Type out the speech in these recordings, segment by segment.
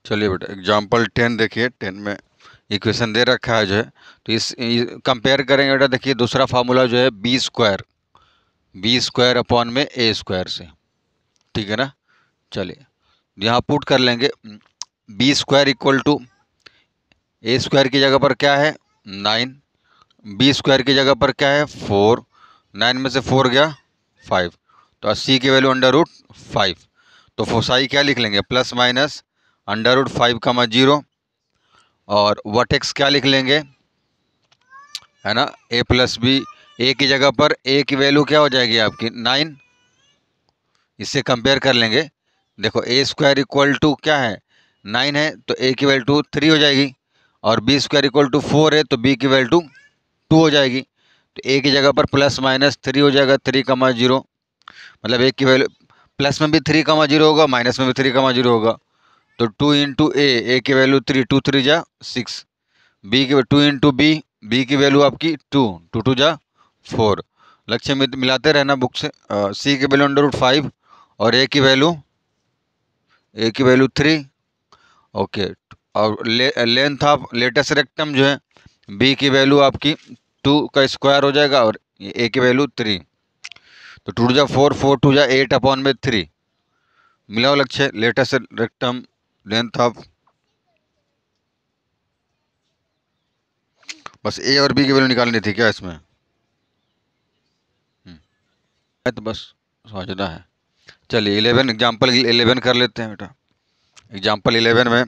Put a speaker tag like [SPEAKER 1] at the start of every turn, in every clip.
[SPEAKER 1] चलिए बेटा एग्जाम्पल 10 देखिए। 10 में इक्वेशन दे रखा है जो है, तो इस कंपेयर करेंगे बेटा। देखिए दूसरा फार्मूला जो है बी स्क्वायर अपॉन में ए स्क्वायर से, ठीक है ना। चलिए यहाँ पुट कर लेंगे। B square equal to A square की जगह पर क्या है 9, बी स्क्वायर की जगह पर क्या है 4, 9 में से 4 गया 5, तो सी की वैल्यू अंडर रूट 5। तो फोसाई क्या लिख लेंगे प्लस माइनस अंडर रूट 5 का 0, और वर्टेक्स क्या लिख लेंगे, है ना, ए प्लस बी। ए की जगह पर ए की वैल्यू क्या हो जाएगी आपकी 9, इससे कंपेयर कर लेंगे। देखो ए स्क्वायर इक्वल टू क्या है 9 है, तो ए की वैल्यू 3 हो जाएगी, और बी स्क्वायर इक्वल टू 4 है, तो बी की वैल्यू 2 हो जाएगी। तो ए की जगह पर प्लस माइनस 3 हो जाएगा, 3, 0, मतलब ए की वैल्यू प्लस में भी 3, 0 होगा, माइनस में भी 3, 0 होगा। तो 2 इंटू ए की वैल्यू 3, 2 3 जा 6, बी की 2 इंटू बी की वैल्यू आपकी 2, 2 2 जा 4। लक्ष्य में मिलाते रहना बुक से। सी की वैल्यू अंडर रूट 5 और ए की वैल्यू 3। ओके, और लेंथ ऑफ लेटेस्ट रेक्टम जो है बी की वैल्यू आपकी 2 का स्क्वायर हो जाएगा, और ए की वैल्यू 3। तो 2 जा 4, 4 2 जा 8 अपॉन में 3। मिला लक्ष्य लेटेस्ट रेक्टम लेंथ ऑफ, बस ए और बी की वैल्यू निकालनी थी क्या इसमें? तो बस समझना है। चलिए 11 एग्जाम्पल 11 कर लेते हैं बेटा। एग्जाम्पल 11 में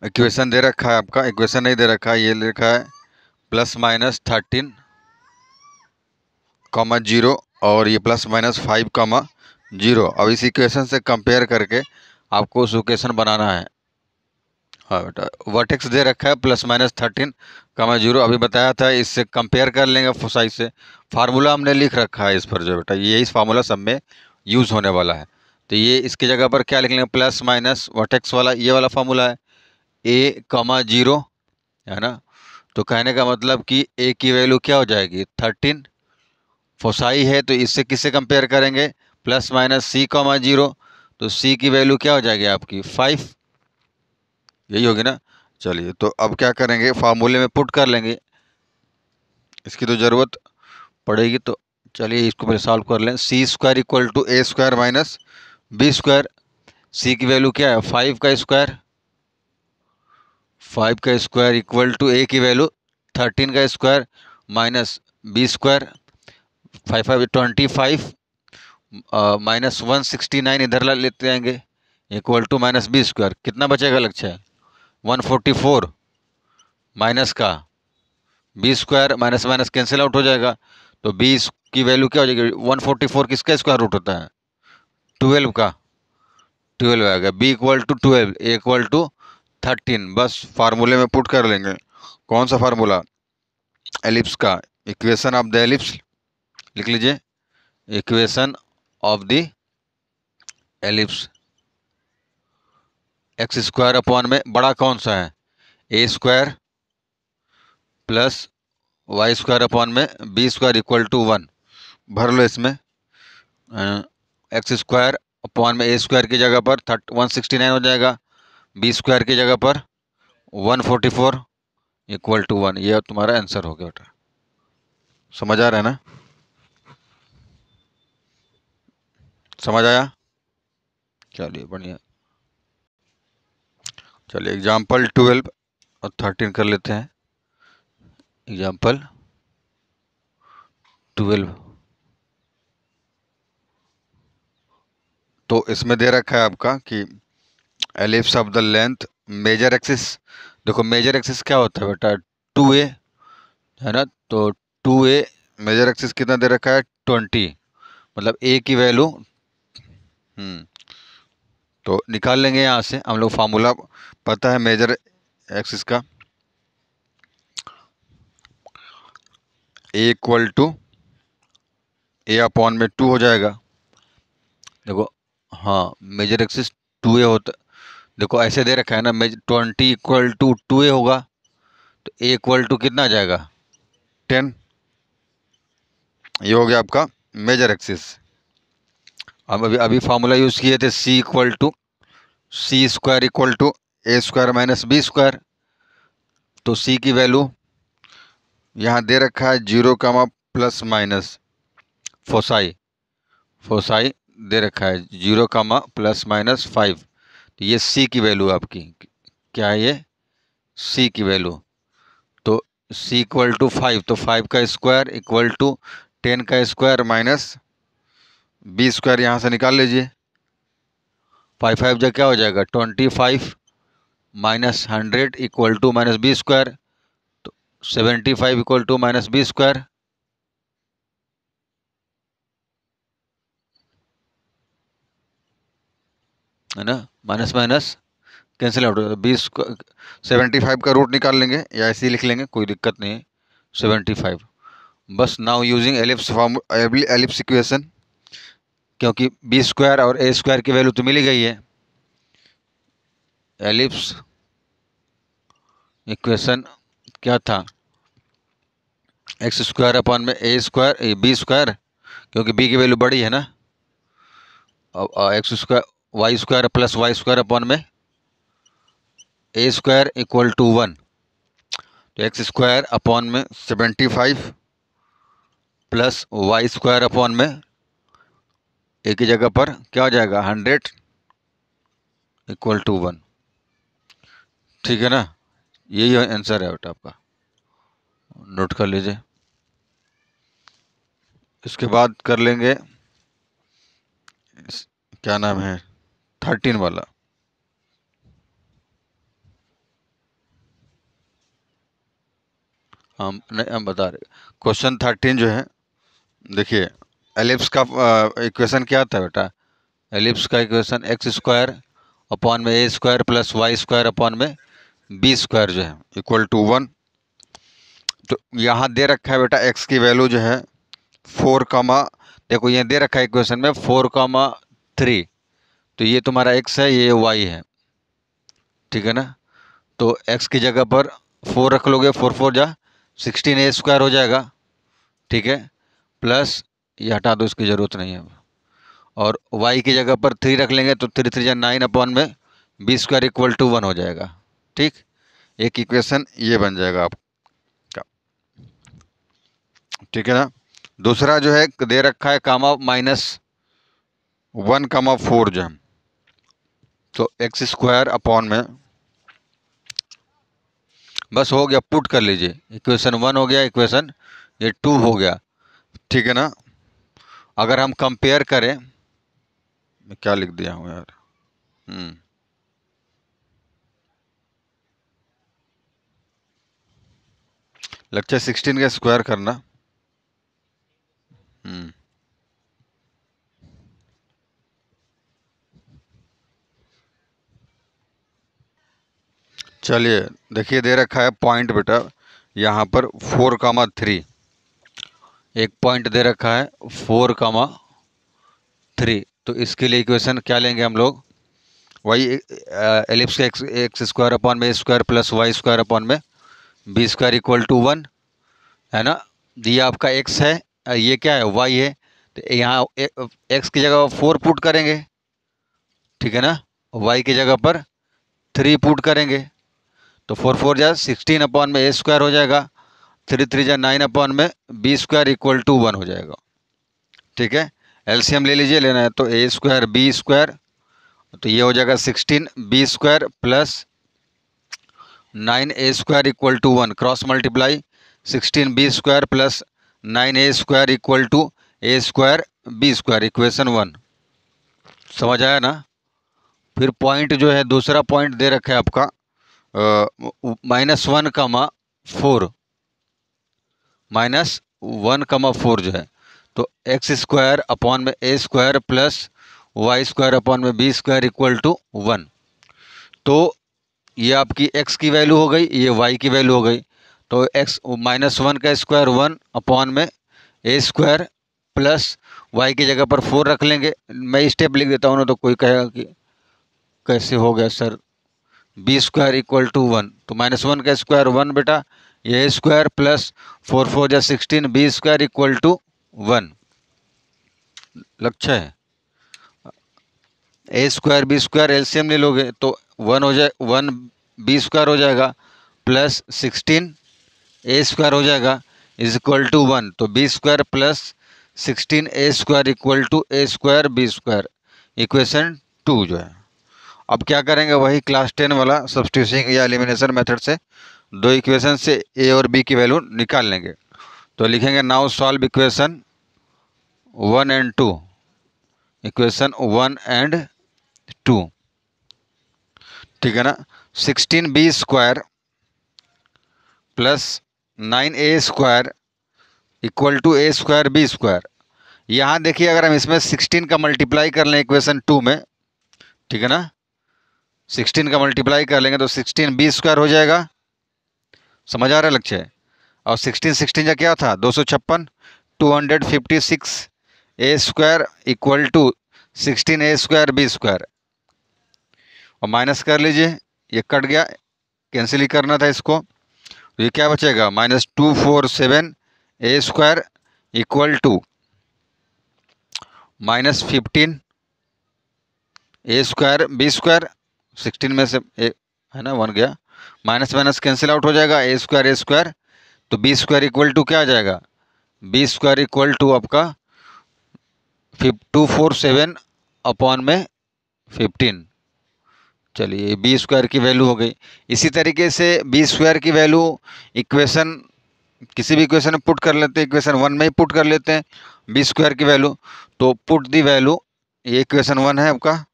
[SPEAKER 1] इक्वेशन दे रखा है आपका, इक्वेशन नहीं दे रखा है, ये लिखा है प्लस माइनस 13, 0 और ये प्लस माइनस 5, 0। अब इस इक्वेशन से कंपेयर करके आपको उस इक्वेशन बनाना है। हाँ बेटा, वर्टेक्स दे रखा है प्लस माइनस 13, 0, अभी बताया था, इससे कंपेयर कर लेंगे फोसाई से। फार्मूला हमने लिख रखा है इस पर जो बेटा, ये इस फार्मूला सब में यूज़ होने वाला है। तो ये इसकी जगह पर क्या लिख लेंगे, प्लस माइनस वर्टेक्स वाला ये वाला फार्मूला है, ए 0, है ना। तो कहने का मतलब कि ए की वैल्यू क्या हो जाएगी 13, फोसाई है तो इससे किससे कंपेयर करेंगे, प्लस माइनस सी 0, तो सी की वैल्यू क्या हो जाएगी आपकी 5, यही होगी ना। चलिए तो अब क्या करेंगे, फार्मूले में पुट कर लेंगे, इसकी तो ज़रूरत पड़ेगी। तो चलिए इसको पहले सॉल्व कर लें। C square equal to A square minus B square. C की वैल्यू क्या है 5 का स्क्वायर, 5 का स्क्वायर इक्वल टू ए की वैल्यू 13 का square minus B square, 5 5 25 minus 169 इधर ला लेते आएंगे, equal to minus B square. कितना बचेगा लक्ष्य 144 माइनस का B square, minus minus cancel out हो जाएगा। तो बी की वैल्यू क्या हो जाएगी 144 किसका स्क्वायर रूट होता है 12 का, 12 आएगा। B equal to 12, A equal to 13। बस फार्मूले में पुट कर लेंगे। कौन सा फार्मूला, एलिप्स का, इक्वेशन ऑफ द एलिप्स लिख लीजिए, equation of the ellipse. X square upon में बड़ा कौन सा है A square plus Y square upon में बी स्क्वायर इक्वल टू 1। भर लो इसमें, एक्स स्क्वायर अपॉन में ए स्क्वायर की जगह पर 169 हो जाएगा, बी स्क्वायर की जगह पर 144 इक्वल टू 1। ये तुम्हारा आंसर हो गया बेटा। समझ आ रहा है ना, समझ आया? चलिए बढ़िया। चलिए एग्जाम्पल 12 और 13 कर लेते हैं। एग्जाम्पल 12, तो इसमें दे रखा है आपका कि ellipse of the length major axis. देखो मेजर एक्सिस क्या होता है बेटा 2a, है ना। तो 2a मेजर एक्सिस कितना दे रखा है 20, मतलब a की वैल्यू तो निकाल लेंगे यहाँ से हम लोग। फार्मूला पता है मेजर एक्सिस का, a equal to A upon में 2 हो जाएगा। देखो हाँ मेजर एक्सिस 2a होता, देखो ऐसे दे रखा है ना, 20 इक्वल टू 2a होगा, तो a इक्वल टू कितना आ जाएगा 10। ये हो गया आपका मेजर एक्सिस। हम अभी फार्मूला यूज़ किए थे c equal to C square equal to A square minus B square. तो सी की वैल्यू यहाँ दे रखा है 0, प्लस माइनस फोसाई, फोसाई दे रखा है 0, प्लस माइनस 5। तो ये सी की वैल्यू आपकी क्या है, ये सी की वैल्यू। तो सी इक्वल टू 5, तो 5 का स्क्वायर इक्वल टू 10 का स्क्वायर माइनस बी स्क्वायर यहाँ से निकाल लीजिए। 5 5 जा क्या हो जाएगा 25 minus 100 equal to minus B square. तो 75 equal to minus B square है ना। माइनस माइनस कैंसिल आउट होगा। 75 का रूट निकाल लेंगे या ऐसे ही लिख लेंगे, कोई दिक्कत नहीं है। 75 बस now using ellipse form ellipse equation, क्योंकि बी स्क्वायर और ए स्क्वायर की वैल्यू तो मिल ही गई है। एलिप्स इक्वेशन क्या था, एक्स स्क्वायर अपॉन में ए स्क्वायर बी स्क्वायर, क्योंकि बी की वैल्यू बड़ी है ना। और X square Y square plus Y square upon में ए स्क्वायर इक्वल टू 1। तो एक्स स्क्वायर अपॉन में 75 प्लस वाई स्क्वायर अपॉन में ए की जगह पर क्या हो जाएगा 100 इक्वल टू 1। ठीक है ना, यही आंसर है बेटा आपका, नोट कर लीजिए। इसके बाद कर लेंगे क्या नाम है 13 वाला। हम बता रहे क्वेश्चन 13 जो है, देखिए एलिप्स का इक्वेशन क्या था बेटा। एलिप्स का इक्वेशन एक्स स्क्वायर अपॉन में A square plus Y square upon में बी स्क्वायर जो है इक्वल टू 1। तो यहाँ दे रखा है बेटा एक्स की वैल्यू जो है 4 कामा, देखो ये दे रखा है इक्वेशन में 4, 3। तो ये तुम्हारा एक्स है, ये वाई है, ठीक है ना। तो एक्स की जगह पर 4 रख लोगे, 4 4 जा 16 ए स्क्वायर हो जाएगा, ठीक है। प्लस ये हटा दो, इसकी ज़रूरत नहीं है अब। और y की जगह पर 3 रख लेंगे तो 3 3 जा 9 अपॉन में बी स्क्वायर इक्वल टू 1 हो जाएगा। ठीक, एक इक्वेशन ये बन जाएगा आपका, ठीक है ना। दूसरा जो है दे रखा है कामा -1, 4 जो है, तो एक्स स्क्वायर अपॉन में बस हो गया, पुट कर लीजिए। इक्वेशन 1 हो गया, इक्वेशन ये 2 हो गया, ठीक है ना। अगर हम कंपेयर करें, मैं क्या लिख दिया हूँ यार, लगता है 16 का स्क्वायर करना। चलिए देखिए दे रखा है पॉइंट बेटा यहाँ पर 4, 3, एक पॉइंट दे रखा है 4, 3। तो इसके लिए इक्वेशन क्या लेंगे हम लोग, वही एलिप्स का एक्स स्क्वायर अपॉन में A square plus Y square upon में बी स्क्वायर इक्वल टू 1, है ना। ये आपका एक्स है, ये क्या है वाई है। तो यहाँ एक्स की जगह 4 पुट करेंगे, ठीक है ना। वाई की जगह पर 3 पुट करेंगे, तो 4 4 जा 16 अपॉन में ए स्क्वायर हो जाएगा, 3 3 जा 9 अपॉन में बी स्क्वायर इक्वल टू 1 हो जाएगा, ठीक है। एलसीएम ले लीजिए, लेना है तो ए स्क्वायर बी स्क्वायर, तो ये हो जाएगा 16 B square plus 9 A square equal to 1, cross multiply 16 B square plus 9 A square equal to A square B square, equation 1। समझ आया ना। फिर पॉइंट जो है दूसरा पॉइंट दे रखा है आपका -1, 4, -1, 4 जो है, तो एक्स स्क्वायर अपॉन में A square plus Y square upon में बी स्क्वायर इक्वल टू 1। तो ये आपकी x की वैल्यू हो गई, ये y की वैल्यू हो गई। तो x -1 का स्क्वायर 1 अपॉन में ए स्क्वायर प्लस वाई की जगह पर 4 रख लेंगे। मैं स्टेप लिख देता हूँ ना, तो कोई कहेगा कि कैसे हो गया sir, B square equal to 1, तो -1 का स्क्वायर 1 बेटा, ये स्क्वायर प्लस 4 4 जा 16 बी स्क्वायर इक्वल टू 1। लक्ष्य है A square B square LCM ले लोगे तो 1 हो जाए 1 बी स्क्वायर हो जाएगा प्लस 16 ए स्क्वायर हो जाएगा इज इक्वल टू 1। तो B square plus 16 A square equal to A square B square, equation 2 जो है। अब क्या करेंगे, वही क्लास 10 वाला सब्स्टिट्यूशन या एलिमिनेशन मेथड से दो इक्वेशन से ए और बी की वैल्यू निकाल लेंगे। तो लिखेंगे now solve equation 1 and 2, equation 1 and 2, ठीक है ना। 16 B square plus 9 A square equal to A square B square. यहाँ देखिए अगर हम इसमें 16 का मल्टीप्लाई कर लें इक्वेशन 2 में, ठीक है ना, 16 का मल्टीप्लाई कर लेंगे तो 16 बी स्क्वायर हो जाएगा। समझ आ रहा है लक्ष्य? और 16 16 का क्या था 256, 256 A square equal to 16 A square B square. और माइनस कर लीजिए, ये कट गया, कैंसिल ही करना था इसको। तो ये क्या बचेगा -247 A square equal to -15 A square B square. 16 में से ए है ना 1 गया, माइनस माइनस कैंसिल आउट हो जाएगा, ए स्क्वायर। तो बी स्क्वायर इक्वल टू क्या आ जाएगा, बी स्क्वायर इक्वल टू आपका 247 अपॉन में 15। चलिए बी स्क्वायर की वैल्यू हो गई। इसी तरीके से बी स्क्वायर की वैल्यू इक्वेशन किसी भी इक्वेशन में पुट कर लेते हैं, इक्वेशन 1 में ही पुट कर लेते हैं बी स्क्वायर की वैल्यू। तो पुट दी वैल्यू, ये इक्वेशन 1 है आपका,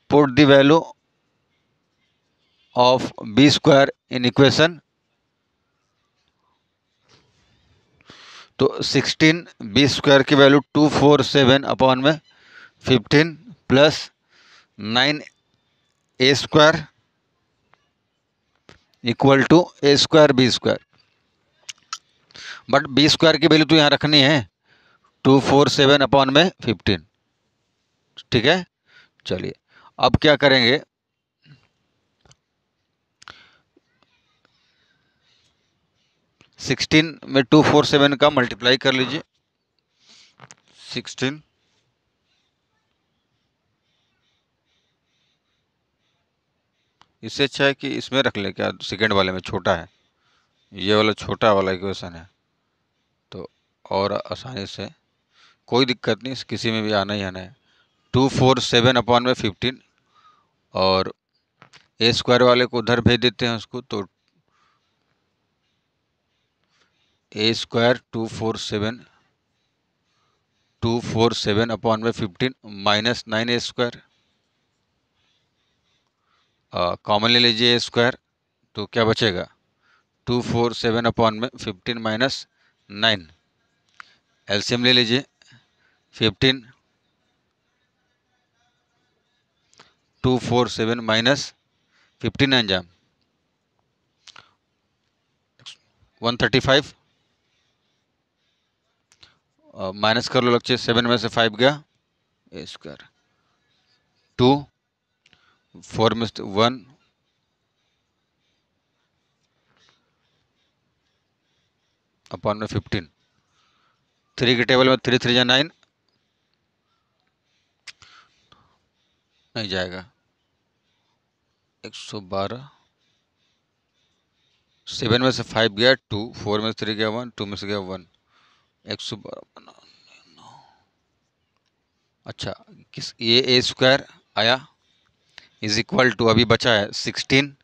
[SPEAKER 1] put the value of B square in equation. तो 16 बी स्क्वायर की वैल्यू 247 अपॉन में 15 plus 9 A square equal to A square B square. But B square की value तो यहाँ रखनी है 247 अपॉन में 15, ठीक है। चलिए अब क्या करेंगे, सिक्सटीन में 247 का मल्टीप्लाई कर लीजिए। 16 इससे अच्छा है कि इसमें रख ले, क्या सेकेंड वाले में छोटा है, ये वाला छोटा वाला इक्वेशन है तो और आसानी से, कोई दिक्कत नहीं, किसी में भी आना ही आना है। 247 अपॉन में 15 और ए स्क्वायर वाले को उधर भेज देते हैं उसको, तो ए स्क्वायर 247 अपॉन में 15 माइनस 9 ए स्क्वायर, कॉमन ले लीजिए ए स्क्वायर, तो क्या बचेगा 247 अपॉन में 15 माइनस 9, एलसीएम ले लीजिए 15 247 माइनस 15 जा 135, माइनस कर लो लक्ष्य, 7 में से 5 गया, ए स्क्वायर 2 4 में से 1 अपॉन में 15, 3 के टेबल में 3 3 जा 9, नहीं जाएगा 112, 7 में से 5 गया 2, 4 में से 3 गया 1, 2 में से गया 1, 112। अच्छा किस ये ए स्क्वायर आया इज इक्वल टू, अभी बचा है 16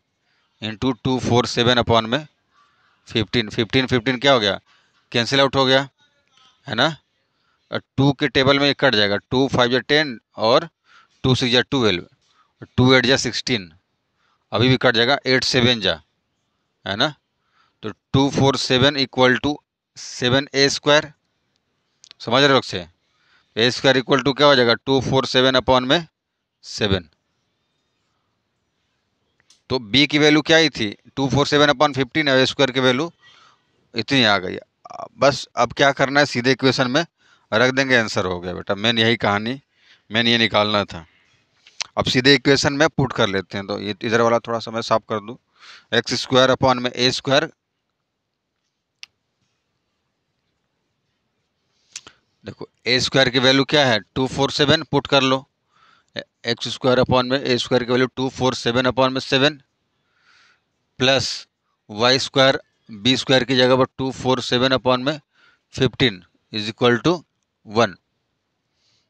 [SPEAKER 1] इंटू 247 अपॉन में 15, 15 15 क्या हो गया, कैंसिल आउट हो गया है ना। 2 के टेबल में कट जाएगा, 2 5 या 10 और 2 6 या 12, 2 8 जा 16, अभी भी कट जाएगा, 8 7 जा है ना। तो 247 इक्वल टू 7 ए स्क्वायर, समझ रहे हो से, ए स्क्वायर इक्वल टू क्या हो जाएगा 247 अपॉन में 7। तो बी की वैल्यू क्या ही थी 247 अपॉन 15 है, ए स्क्वायर की वैल्यू इतनी आ गई। बस अब क्या करना है, सीधे इक्वेशन में रख देंगे, आंसर हो गया बेटा। मेन यही कहानी, मेन ये निकालना था। अब सीधे इक्वेशन में पुट कर लेते हैं, तो ये इधर वाला थोड़ा सा मैं साफ कर दूं, एक्स स्क्वायर अपॉन में ए स्क्वायर, देखो ए स्क्वायर की वैल्यू क्या है 247, पुट कर लो, एक्स स्क्वायर अपॉन में ए स्क्वायर की वैल्यू 247 अपॉन में 7 plus Y square B square की जगह पर 247 अपॉन में 15 इज इक्वल टू 1।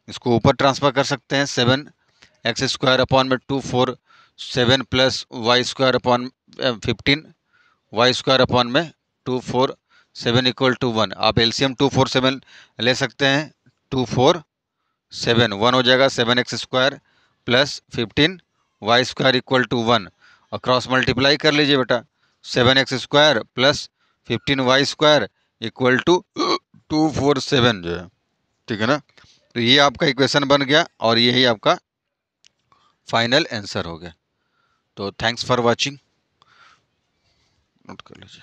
[SPEAKER 1] इसको ऊपर ट्रांसफर कर सकते हैं। 7 एक्स स्क्वायर अपॉन में 247 plus Y square upon 15 Y square upon में 247 इक्वल टू 1। आप एलसीएम 247 ले सकते हैं। 247 1 हो जाएगा। 7x square plus 15 Y square equal to 1 और क्रॉस मल्टीप्लाई कर लीजिए बेटा। 7x square plus 15 Y square equal to 247 जो है, ठीक है ना। तो ये आपका इक्वेशन बन गया और यही आपका फाइनल आंसर हो गया। तो थैंक्स फॉर वाचिंग, नोट कर लीजिए।